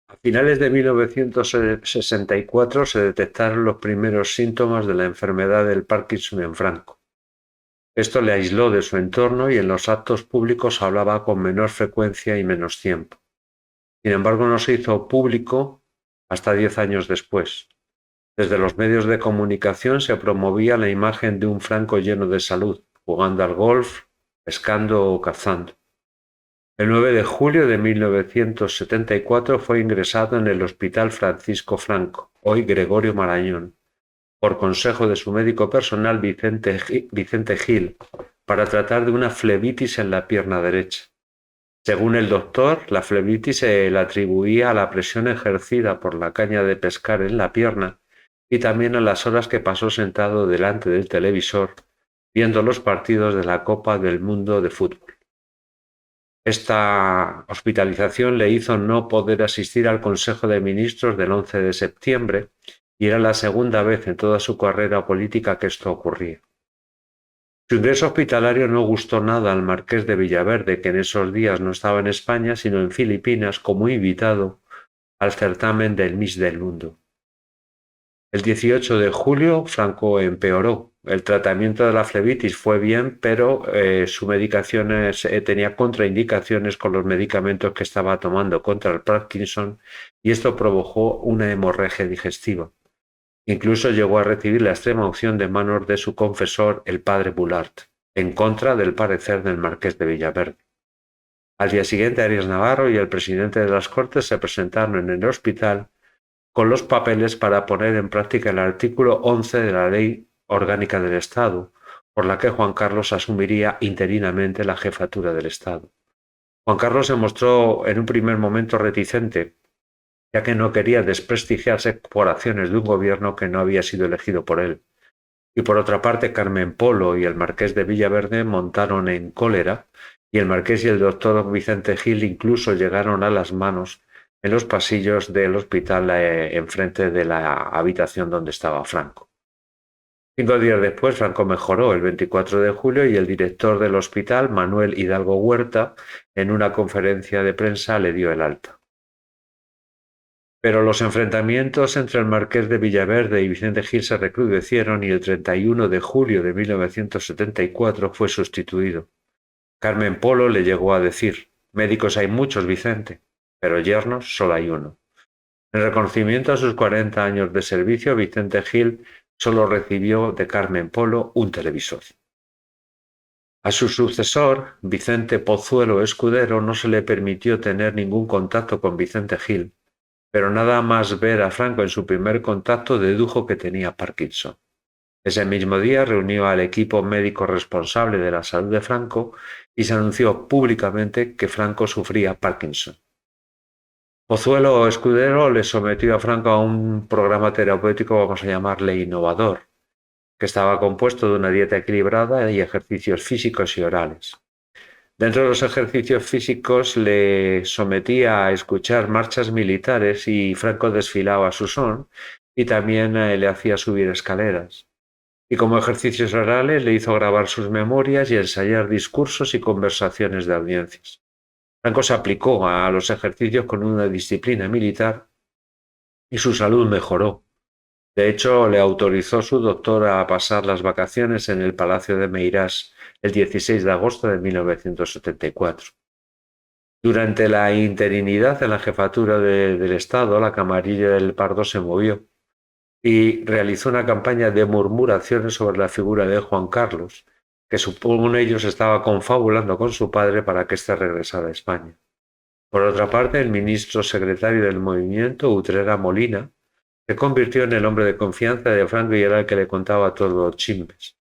A finales de 1964 se detectaron los primeros síntomas de la enfermedad del Parkinson en Franco. Esto le aisló de su entorno y en los actos públicos hablaba con menor frecuencia y menos tiempo. Sin embargo, no se hizo público hasta 10 años después. Desde los medios de comunicación se promovía la imagen de un Franco lleno de salud, jugando al golf, pescando o cazando. El 9 de julio de 1974 fue ingresado en el Hospital Francisco Franco, hoy Gregorio Marañón, por consejo de su médico personal Vicente Gil, para tratar de una flebitis en la pierna derecha. Según el doctor, la flebitis se le atribuía a la presión ejercida por la caña de pescar en la pierna y también a las horas que pasó sentado delante del televisor viendo los partidos de la Copa del Mundo de fútbol. Esta hospitalización le hizo no poder asistir al Consejo de Ministros del 11 de septiembre y era la segunda vez en toda su carrera política que esto ocurría. Su ingreso hospitalario no gustó nada al marqués de Villaverde, que en esos días no estaba en España, sino en Filipinas, como invitado al certamen del Miss del Mundo. El 18 de julio, Franco empeoró. El tratamiento de la flebitis fue bien, pero su medicación tenía contraindicaciones con los medicamentos que estaba tomando contra el Parkinson y esto provocó una hemorragia digestiva. Incluso llegó a recibir la extrema unción de manos de su confesor, el padre Boulart, en contra del parecer del marqués de Villaverde. Al día siguiente, Arias Navarro y el presidente de las Cortes se presentaron en el hospital con los papeles para poner en práctica el artículo 11 de la Ley Orgánica del Estado, por la que Juan Carlos asumiría interinamente la jefatura del Estado. Juan Carlos se mostró en un primer momento reticente, ya que no quería desprestigiarse por acciones de un gobierno que no había sido elegido por él. Y por otra parte, Carmen Polo y el marqués de Villaverde montaron en cólera, y el marqués y el doctor Vicente Gil incluso llegaron a las manos en los pasillos del hospital enfrente de la habitación donde estaba Franco. 5 días después, Franco mejoró el 24 de julio y el director del hospital, Manuel Hidalgo Huerta, en una conferencia de prensa le dio el alta. Pero los enfrentamientos entre el marqués de Villaverde y Vicente Gil se recrudecieron y el 31 de julio de 1974 fue sustituido. Carmen Polo le llegó a decir: «Médicos hay muchos, Vicente, pero yernos solo hay uno». En reconocimiento a sus 40 años de servicio, Vicente Gil solo recibió de Carmen Polo un televisor. A su sucesor, Vicente Pozuelo Escudero, no se le permitió tener ningún contacto con Vicente Gil, pero nada más ver a Franco en su primer contacto dedujo que tenía Parkinson. Ese mismo día reunió al equipo médico responsable de la salud de Franco y se anunció públicamente que Franco sufría Parkinson. Pozuelo Escudero le sometió a Franco a un programa terapéutico, vamos a llamarle innovador, que estaba compuesto de una dieta equilibrada y ejercicios físicos y orales. Dentro de los ejercicios físicos le sometía a escuchar marchas militares y Franco desfilaba a su son y también le hacía subir escaleras. Y como ejercicios orales le hizo grabar sus memorias y ensayar discursos y conversaciones de audiencias. Franco se aplicó a los ejercicios con una disciplina militar y su salud mejoró. De hecho, le autorizó su doctor a pasar las vacaciones en el Palacio de Meirás el 16 de agosto de 1974. Durante la interinidad en la jefatura del Estado, la camarilla del Pardo se movió y realizó una campaña de murmuraciones sobre la figura de Juan Carlos, que según ellos estaba confabulando con su padre para que éste regresara a España. Por otra parte, el ministro secretario del movimiento, Utrera Molina, se convirtió en el hombre de confianza de Franco y era el que le contaba todos los chismes.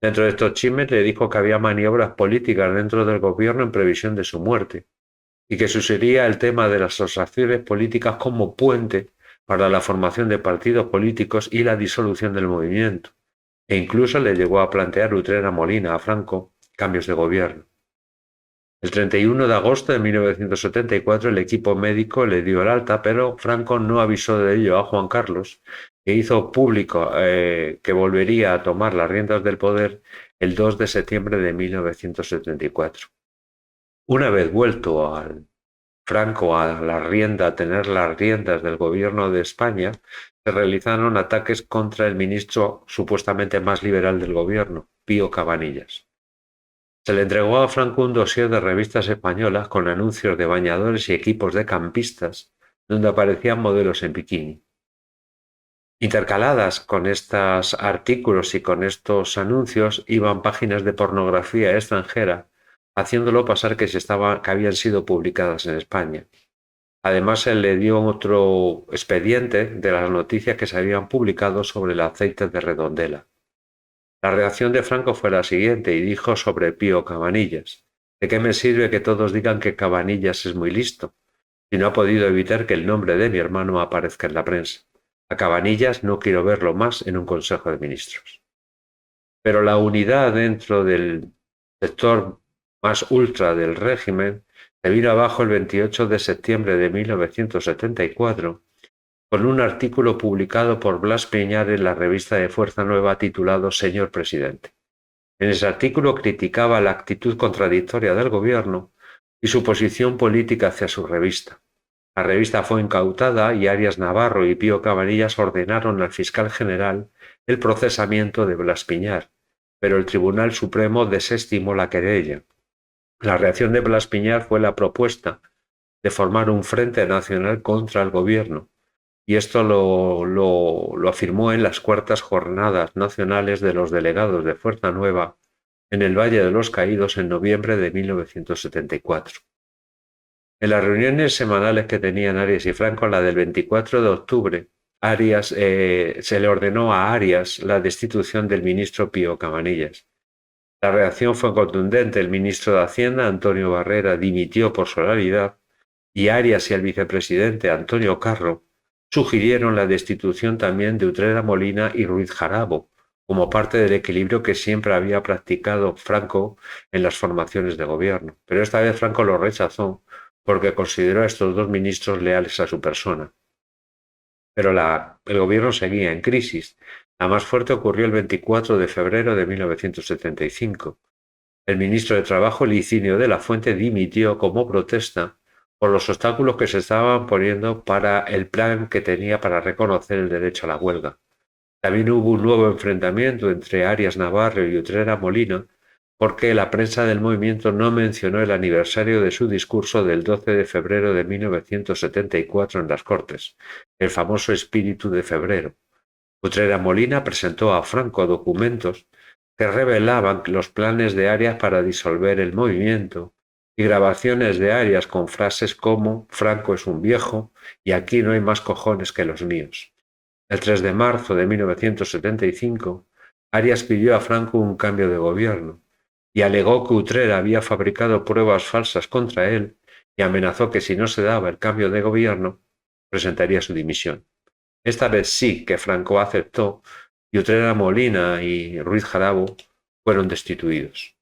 Dentro de estos chismes le dijo que había maniobras políticas dentro del gobierno en previsión de su muerte y que se usaría el tema de las asociaciones políticas como puente para la formación de partidos políticos y la disolución del movimiento, e incluso le llegó a plantear Utrera Molina a Franco cambios de gobierno. El 31 de agosto de 1974 el equipo médico le dio el alta, pero Franco no avisó de ello a Juan Carlos, que hizo público que volvería a tomar las riendas del poder el 2 de septiembre de 1974. Una vez vuelto al Franco a tener las riendas del gobierno de España, se realizaron ataques contra el ministro supuestamente más liberal del gobierno, Pío Cabanillas. Se le entregó a Franco un dossier de revistas españolas con anuncios de bañadores y equipos de campistas, donde aparecían modelos en bikini. Intercaladas con estos artículos y con estos anuncios iban páginas de pornografía extranjera, haciéndolo pasar que habían sido publicadas en España. Además, se le dio otro expediente de las noticias que se habían publicado sobre el aceite de Redondela. La reacción de Franco fue la siguiente y dijo sobre Pío Cabanillas: ¿de qué me sirve que todos digan que Cabanillas es muy listo, si no ha podido evitar que el nombre de mi hermano aparezca en la prensa? A Cabanillas no quiero verlo más en un Consejo de Ministros. Pero la unidad dentro del sector más ultra del régimen se vino abajo el 28 de septiembre de 1974 con un artículo publicado por Blas Piñar en la revista de Fuerza Nueva titulado Señor Presidente. En ese artículo criticaba la actitud contradictoria del gobierno y su posición política hacia su revista. La revista fue incautada y Arias Navarro y Pío Cabanillas ordenaron al fiscal general el procesamiento de Blas Piñar, pero el Tribunal Supremo desestimó la querella. La reacción de Blas Piñar fue la propuesta de formar un frente nacional contra el gobierno, y esto lo afirmó en las cuartas jornadas nacionales de los delegados de Fuerza Nueva en el Valle de los Caídos en noviembre de 1974. En las reuniones semanales que tenían Arias y Franco, la del 24 de octubre, se le ordenó a Arias la destitución del ministro Pío Cabanillas. La reacción fue contundente. El ministro de Hacienda, Antonio Barrera, dimitió por su oralidad y Arias y el vicepresidente, Antonio Carro, sugirieron la destitución también de Utrera Molina y Ruiz Jarabo, como parte del equilibrio que siempre había practicado Franco en las formaciones de gobierno. Pero esta vez Franco lo rechazó porque consideró a estos dos ministros leales a su persona. Pero el gobierno seguía en crisis. La más fuerte ocurrió el 24 de febrero de 1975. El ministro de Trabajo, Licinio de la Fuente, dimitió como protesta por los obstáculos que se estaban poniendo para el plan que tenía para reconocer el derecho a la huelga. También hubo un nuevo enfrentamiento entre Arias Navarro y Utrera Molina, porque la prensa del movimiento no mencionó el aniversario de su discurso del 12 de febrero de 1974 en las Cortes, el famoso espíritu de febrero. Utrera Molina presentó a Franco documentos que revelaban los planes de Arias para disolver el movimiento y grabaciones de Arias con frases como «Franco es un viejo» y «aquí no hay más cojones que los míos». El 3 de marzo de 1975, Arias pidió a Franco un cambio de gobierno y alegó que Utrera había fabricado pruebas falsas contra él y amenazó que si no se daba el cambio de gobierno, presentaría su dimisión. Esta vez sí que Franco aceptó y Utrera Molina y Ruiz Jarabo fueron destituidos.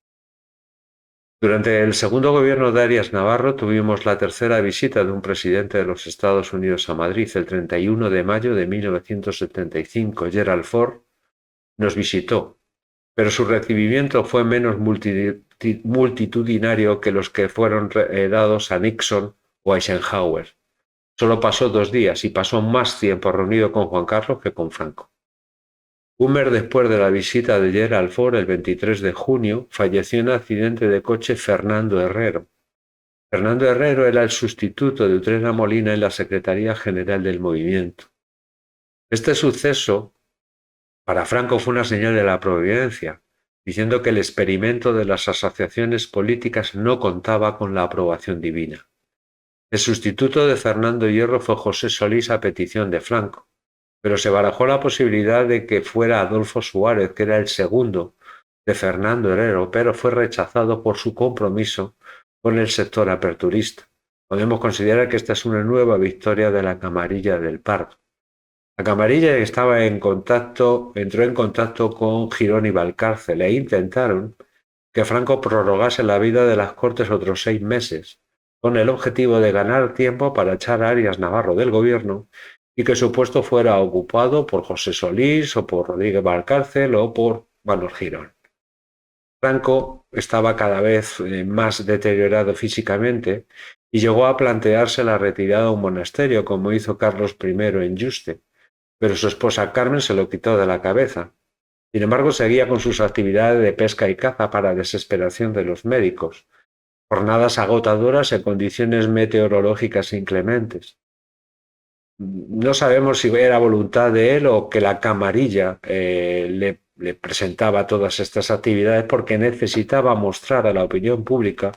Durante el segundo gobierno de Arias Navarro tuvimos la tercera visita de un presidente de los Estados Unidos a Madrid. El 31 de mayo de 1975, Gerald Ford nos visitó, pero su recibimiento fue menos multitudinario que los que fueron dados a Nixon o Eisenhower. Solo pasó 2 días y pasó más tiempo reunido con Juan Carlos que con Franco. Un mes después de la visita de Gerald Ford, el 23 de junio, falleció en un accidente de coche Fernando Herrero. Fernando Herrero era el sustituto de Utrera Molina en la Secretaría General del Movimiento. Este suceso para Franco fue una señal de la providencia, diciendo que el experimento de las asociaciones políticas no contaba con la aprobación divina. El sustituto de Fernando Hierro fue José Solís a petición de Franco, pero se barajó la posibilidad de que fuera Adolfo Suárez, que era el segundo de Fernando Herrero, pero fue rechazado por su compromiso con el sector aperturista. Podemos considerar que esta es una nueva victoria de la camarilla del Pardo. La camarilla entró en contacto con Girón y Valcárcel e intentaron que Franco prorrogase la vida de las Cortes otros 6 meses, con el objetivo de ganar tiempo para echar a Arias Navarro del gobierno y que su puesto fuera ocupado por José Solís o por Rodríguez Valcárcel o por Manuel Girón. Franco estaba cada vez más deteriorado físicamente y llegó a plantearse la retirada a un monasterio, como hizo Carlos I en Yuste, pero su esposa Carmen se lo quitó de la cabeza. Sin embargo, seguía con sus actividades de pesca y caza para desesperación de los médicos, jornadas agotadoras en condiciones meteorológicas inclementes. No sabemos si era voluntad de él o que la camarilla le presentaba todas estas actividades porque necesitaba mostrar a la opinión pública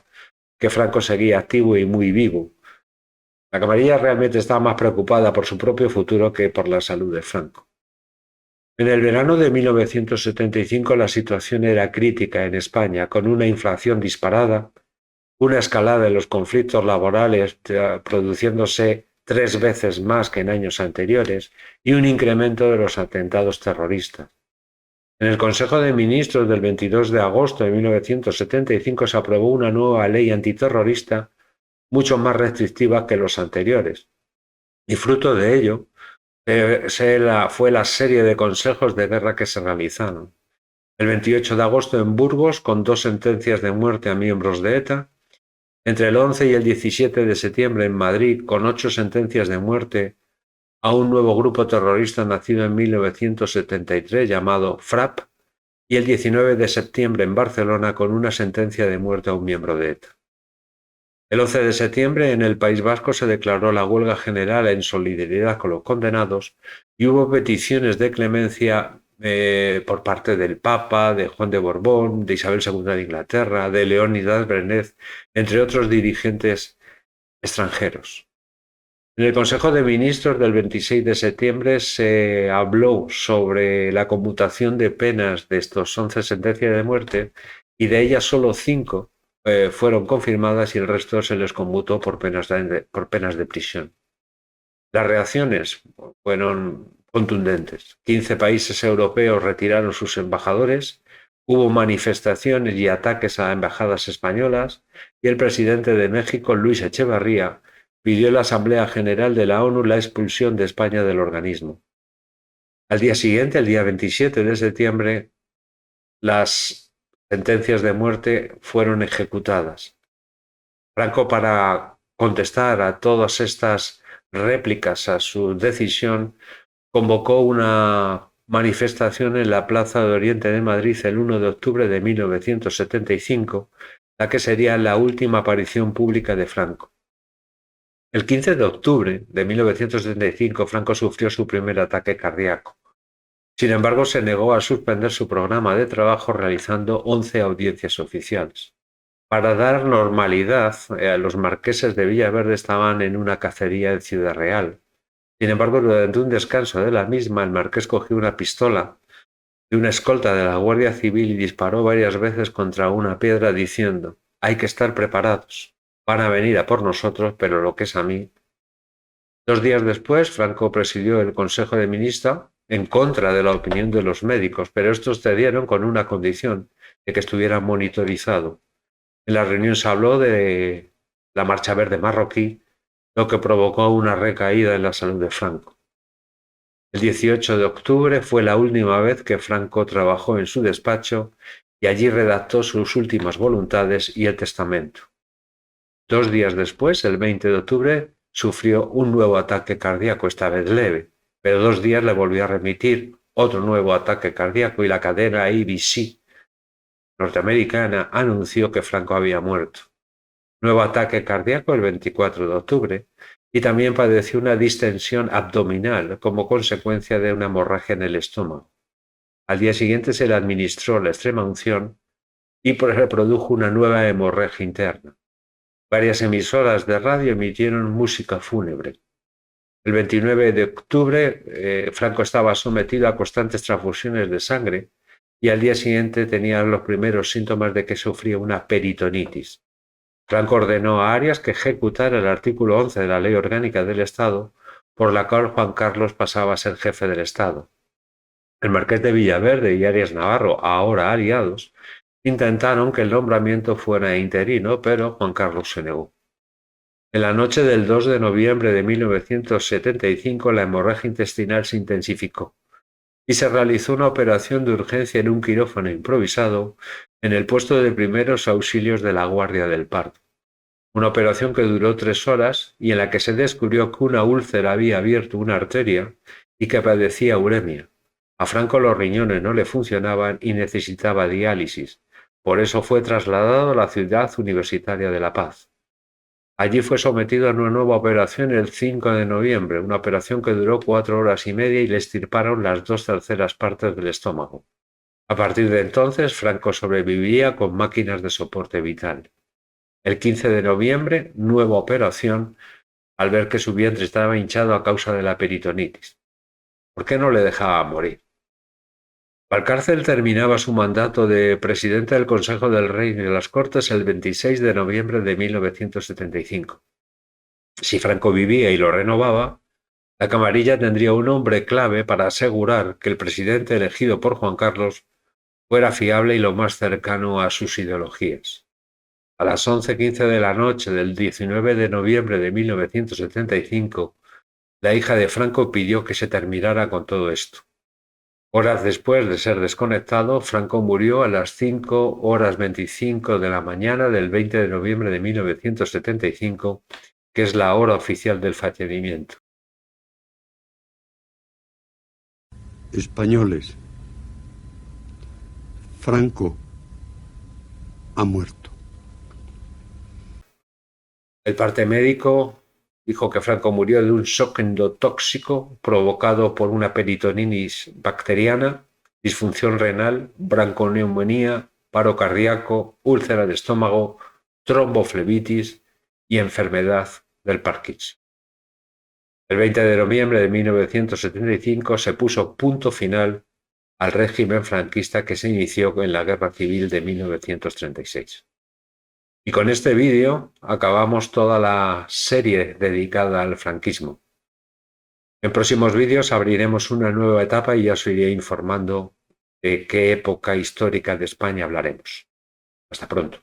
que Franco seguía activo y muy vivo. La camarilla realmente estaba más preocupada por su propio futuro que por la salud de Franco. En el verano de 1975 la situación era crítica en España, con una inflación disparada, una escalada de los conflictos laborales produciéndose 3 veces más que en años anteriores y un incremento de los atentados terroristas. En el Consejo de Ministros del 22 de agosto de 1975 se aprobó una nueva ley antiterrorista mucho más restrictiva que los anteriores, y fruto de ello fue la serie de consejos de guerra que se realizaron. El 28 de agosto en Burgos, con 2 sentencias de muerte a miembros de ETA, entre el 11 y el 17 de septiembre en Madrid, con 8 sentencias de muerte a un nuevo grupo terrorista nacido en 1973 llamado FRAP, y el 19 de septiembre en Barcelona con una sentencia de muerte a un miembro de ETA. El 11 de septiembre en el País Vasco se declaró la huelga general en solidaridad con los condenados y hubo peticiones de clemencia por parte del Papa, de Juan de Borbón, de Isabel II de Inglaterra, de Leónidas Brenet, entre otros dirigentes extranjeros. En el Consejo de Ministros del 26 de septiembre se habló sobre la conmutación de penas de estos 11 sentencias de muerte y de ellas solo 5 fueron confirmadas y el resto se les conmutó por penas de prisión. Las reacciones fueron contundentes. 15 países europeos retiraron sus embajadores, hubo manifestaciones y ataques a embajadas españolas y el presidente de México, Luis Echeverría, pidió en la Asamblea General de la ONU la expulsión de España del organismo. Al día siguiente, el día 27 de septiembre, las sentencias de muerte fueron ejecutadas. Franco, para contestar a todas estas réplicas a su decisión, convocó una manifestación en la Plaza de Oriente de Madrid el 1 de octubre de 1975, la que sería la última aparición pública de Franco. El 15 de octubre de 1975, Franco sufrió su primer ataque cardíaco. Sin embargo, se negó a suspender su programa de trabajo realizando 11 audiencias oficiales. Para dar normalidad, los marqueses de Villaverde estaban en una cacería en Ciudad Real. Sin embargo, durante un descanso de la misma, el marqués cogió una pistola de una escolta de la Guardia Civil y disparó varias veces contra una piedra diciendo: «Hay que estar preparados. Van a venir a por nosotros, pero lo que es a mí». 2 días después, Franco presidió el Consejo de Ministros en contra de la opinión de los médicos, pero estos cedieron con una condición, de que estuviera monitorizado. En la reunión se habló de la Marcha Verde marroquí, lo que provocó una recaída en la salud de Franco. El 18 de octubre fue la última vez que Franco trabajó en su despacho y allí redactó sus últimas voluntades y el testamento. 2 días después, el 20 de octubre, sufrió un nuevo ataque cardíaco, esta vez leve, pero 2 días le volvió a remitir otro nuevo ataque cardíaco y la cadena ABC norteamericana anunció que Franco había muerto. Nuevo ataque cardíaco el 24 de octubre y también padeció una distensión abdominal como consecuencia de una hemorragia en el estómago. Al día siguiente se le administró la extrema unción y reprodujo una nueva hemorragia interna. Varias emisoras de radio emitieron música fúnebre. El 29 de octubre, Franco estaba sometido a constantes transfusiones de sangre y al día siguiente tenía los primeros síntomas de que sufría una peritonitis. Franco ordenó a Arias que ejecutara el artículo 11 de la Ley Orgánica del Estado, por la cual Juan Carlos pasaba a ser jefe del Estado. El marqués de Villaverde y Arias Navarro, ahora aliados, intentaron que el nombramiento fuera interino, pero Juan Carlos se negó. En la noche del 2 de noviembre de 1975 la hemorragia intestinal se intensificó y se realizó una operación de urgencia en un quirófano improvisado en el puesto de primeros auxilios de la Guardia del Pardo. una operación que duró 3 horas y en la que se descubrió que una úlcera había abierto una arteria y que padecía uremia. A Franco los riñones no le funcionaban y necesitaba diálisis. Por eso fue trasladado a la ciudad universitaria de La Paz. Allí fue sometido a una nueva operación el 5 de noviembre, una operación que duró 4 horas y media y le extirparon las 2/3 partes del estómago. A partir de entonces, Franco sobrevivía con máquinas de soporte vital. El 15 de noviembre, nueva operación, al ver que su vientre estaba hinchado a causa de la peritonitis. ¿Por qué no le dejaba morir? Valcárcel terminaba su mandato de presidente del Consejo del Rey de las Cortes el 26 de noviembre de 1975. Si Franco vivía y lo renovaba, la camarilla tendría un hombre clave para asegurar que el presidente elegido por Juan Carlos fuera fiable y lo más cercano a sus ideologías. A las 11:15 de la noche del 19 de noviembre de 1975, la hija de Franco pidió que se terminara con todo esto. Horas después de ser desconectado, Franco murió a las 5:25 de la mañana del 20 de noviembre de 1975, que es la hora oficial del fallecimiento. Españoles, Franco ha muerto. El parte médico dijo que Franco murió de un shock endotóxico provocado por una peritonitis bacteriana, disfunción renal, bronconeumonía, paro cardíaco, úlcera de estómago, tromboflebitis y enfermedad del Parkinson. El 20 de noviembre de 1975 se puso punto final al régimen franquista que se inició en la Guerra Civil de 1936. Y con este vídeo acabamos toda la serie dedicada al franquismo. En próximos vídeos abriremos una nueva etapa y ya os iré informando de qué época histórica de España hablaremos. Hasta pronto.